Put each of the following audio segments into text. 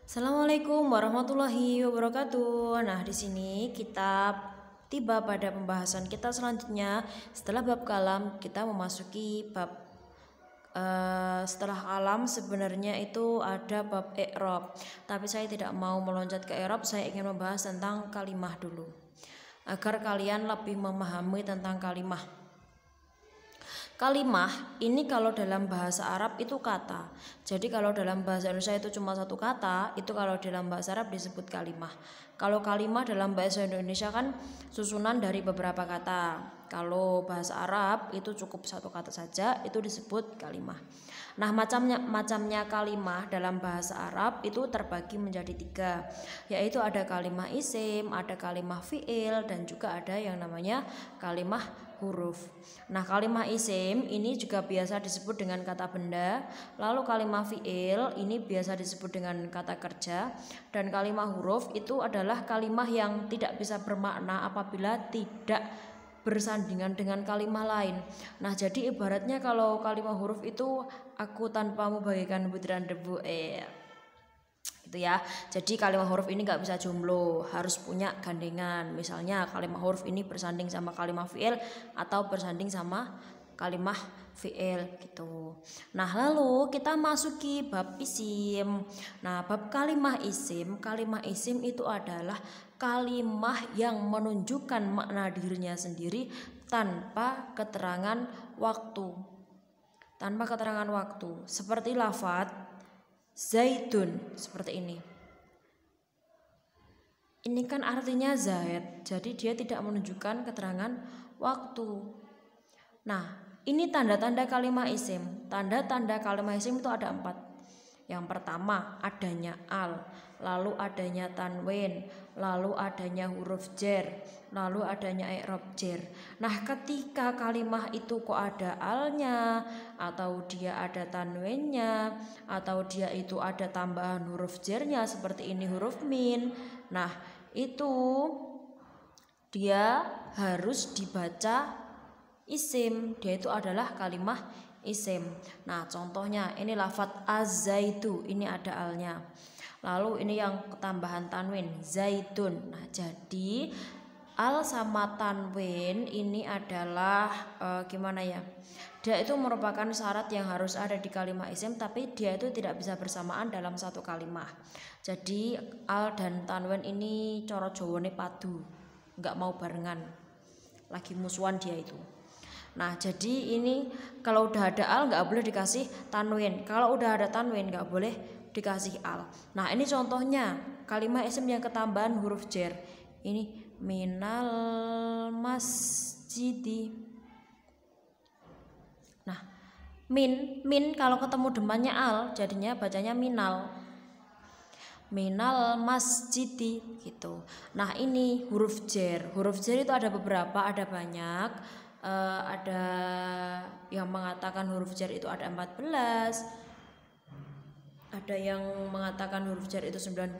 Assalamualaikum warahmatullahi wabarakatuh. Nah, di sini kita tiba pada pembahasan kita selanjutnya. Setelah bab kalam, kita memasuki bab setelah kalam sebenarnya itu ada bab i'rab. Tapi saya tidak mau meloncat ke i'rab, saya ingin membahas tentang kalimah dulu. Agar kalian lebih memahami tentang kalimah. Kalimah ini kalau dalam bahasa Arab itu kata. Jadi kalau dalam bahasa Indonesia itu cuma satu kata, itu kalau dalam bahasa Arab disebut kalimah. Kalau kalimah dalam bahasa Indonesia kan susunan dari beberapa kata. Kalau bahasa Arab itu cukup satu kata saja, itu disebut kalimah. Nah, macamnya kalimah dalam bahasa Arab itu terbagi menjadi tiga, yaitu ada kalimah isim, ada kalimah fi'il, dan juga ada yang namanya kalimah huruf. Nah, kalimah isim ini juga biasa disebut dengan kata benda, lalu kalimah fi'il ini biasa disebut dengan kata kerja, dan kalimah huruf itu adalah kalimah yang tidak bisa bermakna apabila tidak bersandingan dengan kalimah lain. Nah, jadi ibaratnya kalau kalimah huruf itu aku tanpamu bagaikan butiran debu itu ya. Jadi kalimah huruf ini nggak bisa jomblo, harus punya gandengan. Misalnya kalimah huruf ini bersanding sama kalimah fi'il atau bersanding sama kalimah fi'il gitu. Nah, lalu kita masuki bab isim. Nah, bab kalimah isim itu adalah kalimah yang menunjukkan makna dirinya sendiri tanpa keterangan waktu. Tanpa keterangan waktu, seperti lafadz zaitun seperti ini. Ini kan artinya zaid, jadi dia tidak menunjukkan keterangan waktu. Nah, ini tanda-tanda kalimah isim. Tanda-tanda kalimah isim itu ada 4. Yang pertama adanya al, lalu adanya tanwin, lalu adanya huruf jar, lalu adanya i'rab jar. Nah, ketika kalimah itu kok ada alnya, atau dia ada tanwinnya, atau dia itu ada tambahan huruf jarnya seperti ini huruf min, nah itu dia harus dibaca isim, dia itu adalah kalimah isim. Nah, contohnya ini lafadz az-zaitu, ini ada alnya. Lalu ini yang tambahan tanwin zaitun. Nah, jadi al sama tanwin ini adalah gimana ya? Dia itu merupakan syarat yang harus ada di kalimah isim, tapi dia itu tidak bisa bersamaan dalam satu kalimah. Jadi al dan tanwin ini coro Jawane padu, nggak mau barengan, lagi musuhan dia itu. Nah, jadi ini kalau udah ada al nggak boleh dikasih tanwin, kalau udah ada tanwin nggak boleh dikasih al. Nah, ini contohnya kalimah isim yang ketambahan huruf jar. Ini minal masjidi. Nah, min kalau ketemu depannya al jadinya bacanya minal masjidi gitu. Nah, ini huruf jar. Huruf jar itu ada beberapa, ada banyak. Ada yang mengatakan huruf jar itu ada 14, ada yang mengatakan huruf jar itu 19.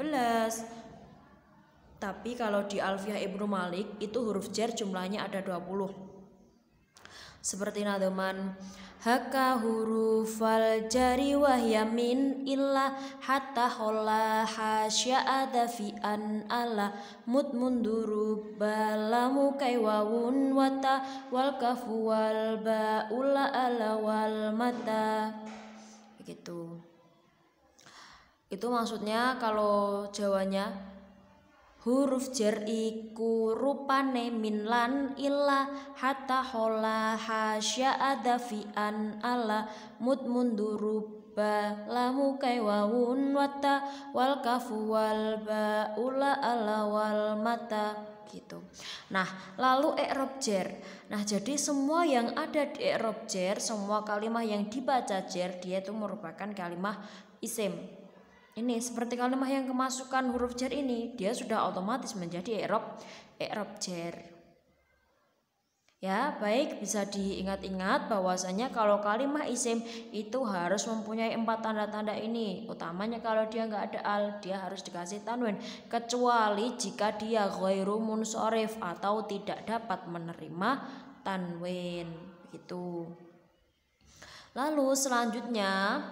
Tapi kalau di Alfiyah Ibnu Malik itu huruf jar jumlahnya ada 20. Seperti nadhaman haka hurufal jari wahya min illa hatta holla hasya'ada fi an ala mut munduru balamu kaywawun wata wal kafu wal ba'ula ala wal mata begitu. Itu maksudnya kalau Jawanya huruf jar iku rupane min lan illa hatta hola hasya'ada fi an ala mut munduru balamu kaywawun wata wal kafu wal ba'ula ala wal mata gitu. Nah, lalu i'rab jar. Nah, jadi semua yang ada di i'rab jar, semua kalimah yang dibaca jar, dia itu merupakan kalimah isim. Ini seperti kalimah yang kemasukan huruf jar ini, dia sudah otomatis menjadi i'rab jar. Ya, baik, bisa diingat-ingat bahwasanya kalau kalimah isim itu harus mempunyai 4 tanda-tanda ini. Utamanya kalau dia nggak ada al, dia harus dikasih tanwin, kecuali jika dia ghairu munsharif atau tidak dapat menerima tanwin gitu. Lalu selanjutnya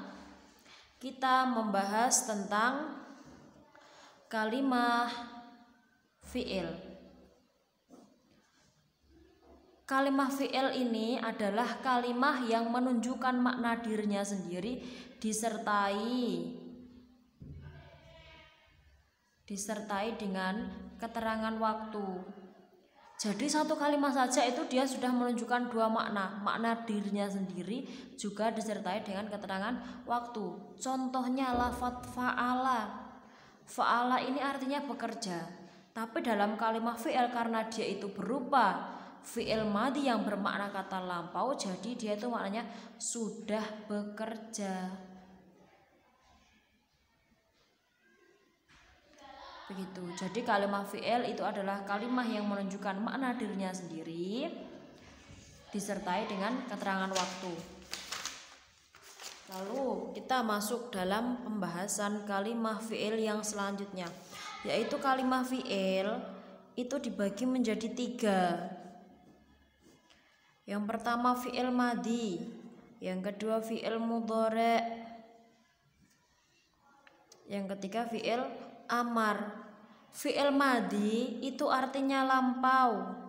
kita membahas tentang kalimah fi'il. Kalimah fi'il ini adalah kalimah yang menunjukkan makna dirinya sendiri disertai dengan keterangan waktu. Jadi satu kalimat saja itu dia sudah menunjukkan dua makna dirinya sendiri juga disertai dengan keterangan waktu. Contohnya lafadz fa'ala. Fa'ala ini artinya bekerja. Tapi dalam kalimat fi'il karena dia itu berupa fi'il madhi yang bermakna kata lampau, jadi dia itu maknanya sudah bekerja. Begitu. Jadi kalimat fi'il itu adalah kalimat yang menunjukkan makna dirinya sendiri disertai dengan keterangan waktu. Lalu kita masuk dalam pembahasan kalimat fi'il yang selanjutnya, yaitu kalimat fi'il itu dibagi menjadi 3. Yang pertama fi'il madhi, yang kedua fi'il mudhari', yang ketiga fi'il amar. Fi'il madhi itu artinya lampau.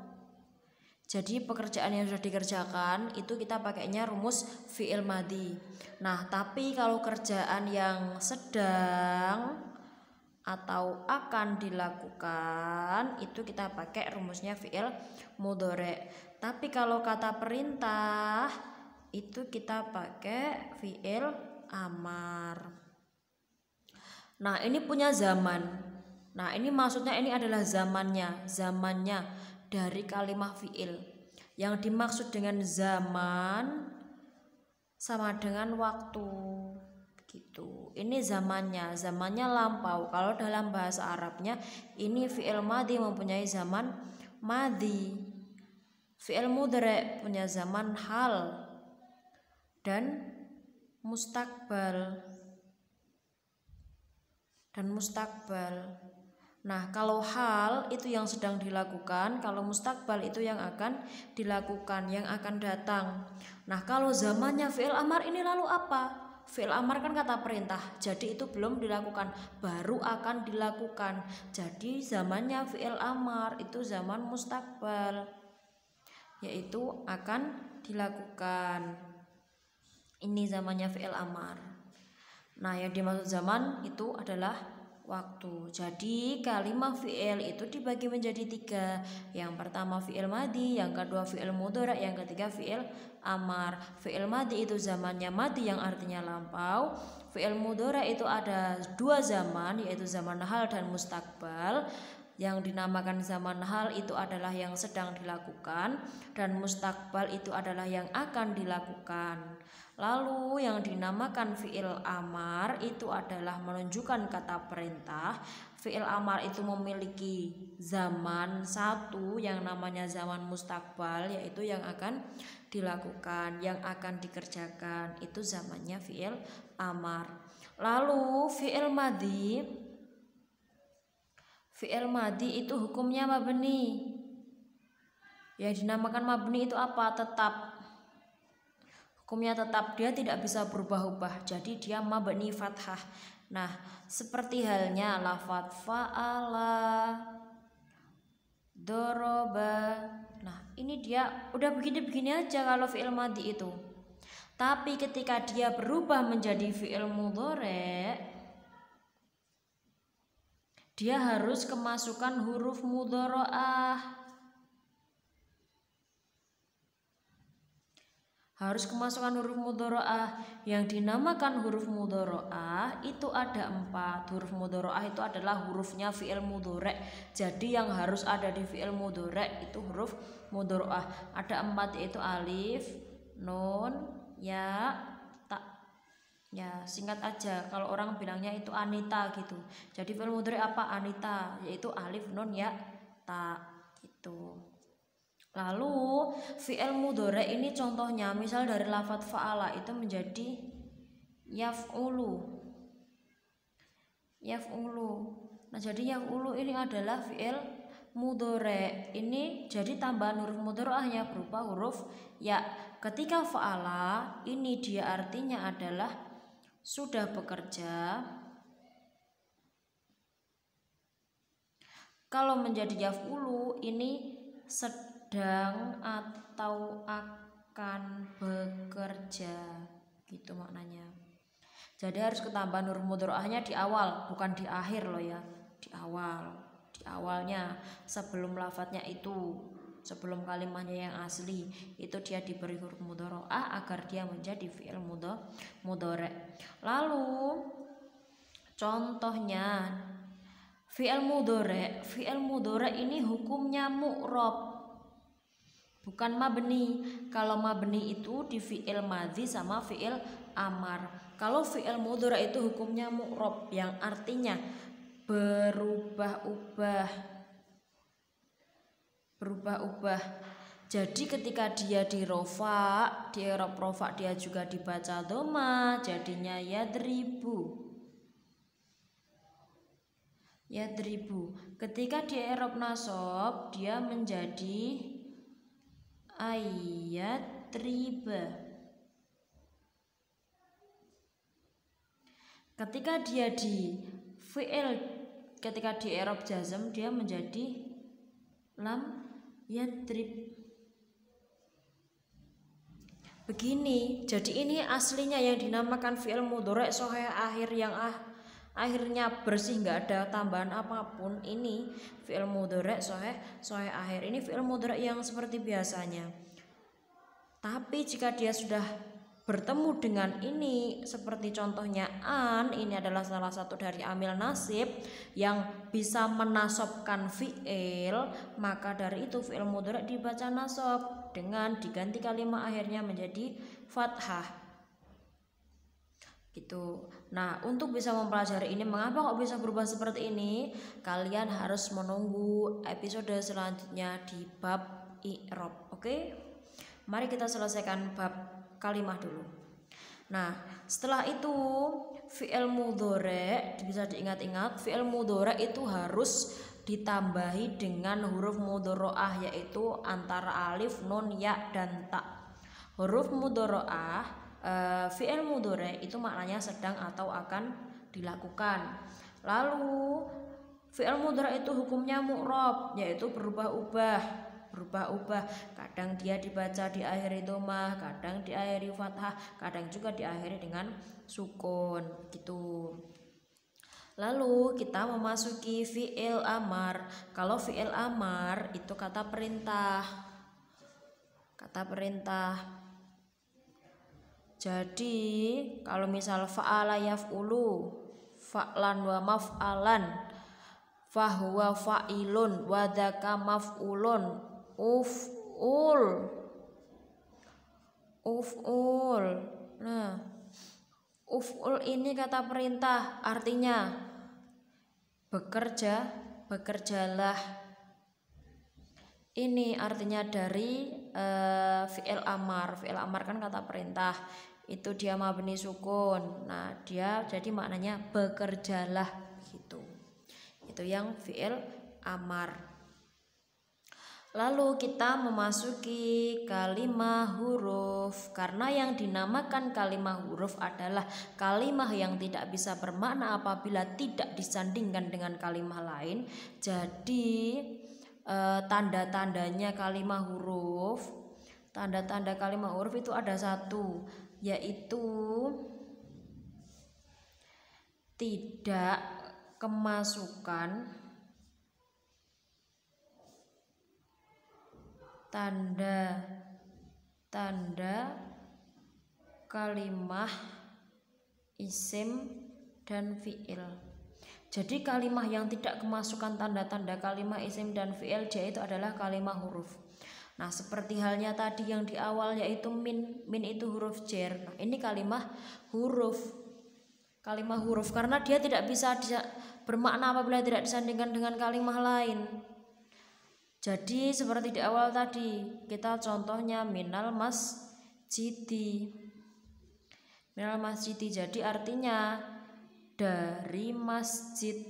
Jadi pekerjaan yang sudah dikerjakan itu kita pakainya rumus fi'il madhi. Nah, tapi kalau kerjaan yang sedang atau akan dilakukan itu kita pakai rumusnya fi'il mudhari'. Tapi kalau kata perintah itu kita pakai fi'il amar. Nah, ini punya zaman. Nah, ini maksudnya ini adalah zamannya dari kalimat fi'il. Yang dimaksud dengan zaman sama dengan waktu gitu. Ini zamannya lampau. Kalau dalam bahasa Arabnya ini fi'il madhi mempunyai zaman madhi. Fi'il mudhari' punya zaman hal dan mustakbal. Nah, kalau hal itu yang sedang dilakukan, kalau mustakbal itu yang akan dilakukan, yang akan datang. Nah, kalau zamannya fi'il amar ini lalu apa? Fi'il amar kan kata perintah, jadi itu belum dilakukan, baru akan dilakukan. Jadi zamannya fi'il amar itu zaman mustakbal, yaitu akan dilakukan. Ini zamannya fi'il amar. Nah, yang dimaksud zaman itu adalah waktu. Jadi kalimat fi'il itu dibagi menjadi 3. Yang pertama fi'il madhi, yang kedua fi'il mudhari', yang ketiga fi'il amar. Fi'il madhi itu zamannya madhi yang artinya lampau. Fi'il mudhari' itu ada 2 zaman, yaitu zaman hal dan mustakbal. Yang dinamakan zaman hal itu adalah yang sedang dilakukan dan mustakbal itu adalah yang akan dilakukan. Lalu yang dinamakan fi'il amar itu adalah menunjukkan kata perintah. Fi'il amar itu memiliki zaman 1 yang namanya zaman mustakbal, yaitu yang akan dilakukan, yang akan dikerjakan. Itu zamannya fi'il amar. Lalu fi'il madhi itu hukumnya mabni. Yang dinamakan mabni itu apa? Tetap. Hukumnya tetap, dia tidak bisa berubah-ubah. Jadi dia mabni fathah. Nah, seperti halnya lafadz fa'ala, doroba. Nah, ini dia udah begini-begini aja kalau fi'il madhi itu. Tapi ketika dia berubah menjadi fi'il mudhari', dia harus kemasukan huruf mudhari'ah. Harus kemasukan huruf mudhari'ah. Yang dinamakan huruf mudhari'ah itu ada 4. Huruf mudhari'ah itu adalah hurufnya fi'il mudhari'. Jadi yang harus ada di fi'il mudhari' itu huruf mudhari'ah. Ada 4, yaitu alif, nun, ya, ta. Ya, singkat aja. Kalau orang bilangnya itu Anita gitu. Jadi fi'il mudhari' apa? Anita, yaitu alif, nun, ya, ta gitu. Lalu fi'il mudhari' ini contohnya misal dari lafadz fa'ala itu menjadi yaf'ulu. Nah, jadi yaf'ulu ini adalah fi'il mudhari'. Ini jadi tambahan huruf mudhari'ahnya berupa huruf ya. Ketika fa'ala ini dia artinya adalah sudah bekerja. Kalau menjadi yaf'ulu ini sedang atau akan bekerja, gitu maknanya. Jadi harus ketambahan huruf mudhari'ahnya di awal, bukan di akhir loh ya. Di awalnya sebelum lafadznya itu, sebelum kalimatnya yang asli itu dia diberi huruf mudhari'ah agar dia menjadi fi'il mudhari'. Lalu contohnya fi'il mudhari' ini hukumnya mu'rab, bukan mabni. Kalau mabni itu di fi'il madhi sama fi'il amar. Kalau fi'il mudhari' itu hukumnya mu'rab, yang artinya berubah-ubah. Jadi ketika dia di i'rab rofa dia juga dibaca dhamma, jadinya yadribu. Ketika di i'rab nasab dia menjadi ayatriba. Ketika dia di i'rab jazm dia menjadi lam yadrib. Begini, jadi ini aslinya yang dinamakan fi'il mudhari' sahih akhir yang akhirnya bersih, nggak ada tambahan apapun. Ini fi'il mudhari' sahih akhir, ini fi'il mudhari' yang seperti biasanya. Tapi jika dia sudah bertemu dengan ini, seperti contohnya an, ini adalah salah satu dari amil nasib yang bisa menasobkan fi'il, maka dari itu fi'il mudhari' dibaca nasab dengan diganti kalimat akhirnya menjadi fathah. Gitu. Nah, untuk bisa mempelajari ini, mengapa kok bisa berubah seperti ini, kalian harus menunggu episode selanjutnya di bab i'rab. Oke? Mari kita selesaikan bab kalimah dulu. Nah, setelah itu fi'il mudhari' bisa diingat-ingat, fi'il mudhari' itu harus ditambahi dengan huruf mudhari'ah, yaitu antara alif, nun, ya, dan ta. Huruf mudhari'ah fi'il mudhari' itu maknanya sedang atau akan dilakukan. Lalu fi'il mudhari' itu hukumnya mu'rab, yaitu berubah-ubah. Kadang dia dibaca diakhiri dhammah, kadang diakhiri fathah, kadang juga diakhiri dengan sukun gitu. Lalu kita memasuki fi'il amar. Kalau fi'il amar itu kata perintah. Jadi kalau misal fa'ala yaf'ulu, fa'lan wa maf'alan, fahuwa fa'ilun, wa dzaka maf'ulun, uf'ul. Nah, uf'ul ini kata perintah, artinya bekerjalah. Ini artinya dari fi'il amar. Fi'il amar kan kata perintah, itu dia mabni sukun. Nah, dia jadi maknanya bekerjalah gitu. Itu yang fi'il amar. Lalu kita memasuki kalimah huruf. Karena yang dinamakan kalimah huruf adalah kalimah yang tidak bisa bermakna apabila tidak disandingkan dengan kalimah lain. Jadi tanda-tandanya kalimah huruf, tanda-tanda kalimah huruf itu ada satu, yaitu tidak kemasukan tanda-tanda kalimah isim dan fi'il. Jadi kalimah yang tidak kemasukan tanda-tanda kalimah isim dan fi'il dia itu adalah kalimah huruf. Nah, seperti halnya tadi yang di awal yaitu min itu huruf jar. Nah, ini kalimah huruf. Karena dia tidak bisa bermakna apabila tidak disandingkan dengan kalimah lain. Jadi seperti di awal tadi, kita contohnya minal masjidi. Jadi artinya dari masjid.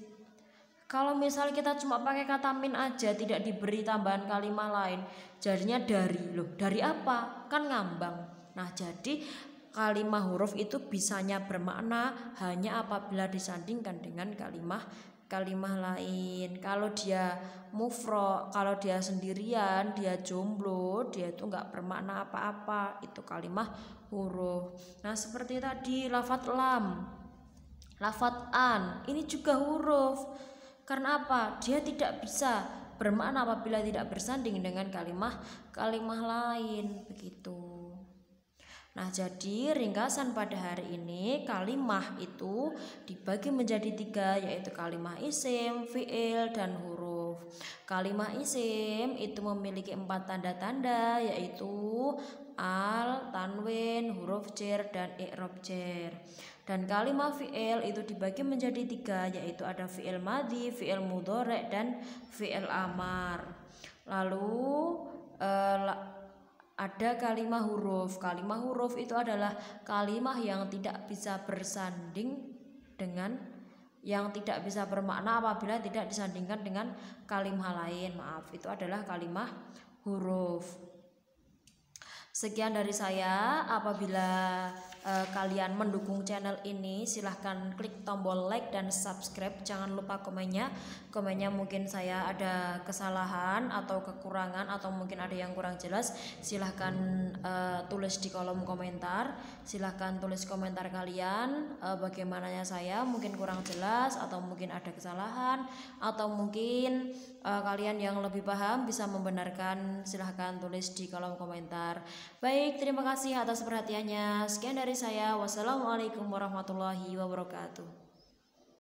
Kalau misalnya kita cuma pakai kata min aja, tidak diberi tambahan kalimat lain, jadinya dari. Loh, dari apa? Kan ngambang. Nah, jadi kalimah huruf itu bisanya bermakna hanya apabila disandingkan dengan kalimah lain. Kalau dia mufrad, kalau dia sendirian, dia jomblo, dia itu enggak bermakna apa-apa, itu kalimah huruf. Nah, seperti tadi lafadz lam, lafadz an, ini juga huruf. Karena apa? Dia tidak bisa bermakna apabila tidak bersanding dengan kalimah lain, begitu. Nah, jadi ringkasan pada hari ini kalimah itu dibagi menjadi 3, yaitu kalimah isim, fi'il, dan huruf. Kalimah isim itu memiliki 4 tanda-tanda, yaitu al, tanwin, huruf jar, dan i'rab jar. Dan kalimah fi'il itu dibagi menjadi 3, yaitu ada fi'il madhi, fi'il mudhari', dan fi'il amar. Lalu ada kalimah huruf. Kalimah huruf itu adalah kalimah yang tidak bisa bersanding dengan, yang tidak bisa bermakna apabila tidak disandingkan dengan kalimah lain. Maaf, itu adalah kalimah huruf. Sekian dari saya. Apabila kalian mendukung channel ini, silahkan klik tombol like dan subscribe. Jangan lupa komennya mungkin saya ada kesalahan atau kekurangan, atau mungkin ada yang kurang jelas, silahkan tulis di kolom komentar. Silahkan tulis komentar kalian, bagaimananya saya mungkin kurang jelas, atau mungkin ada kesalahan, atau mungkin kalian yang lebih paham bisa membenarkan. Silahkan tulis di kolom komentar. Baik, terima kasih atas perhatiannya. Sekian dari saya. Wassalamualaikum warahmatullahi wabarakatuh.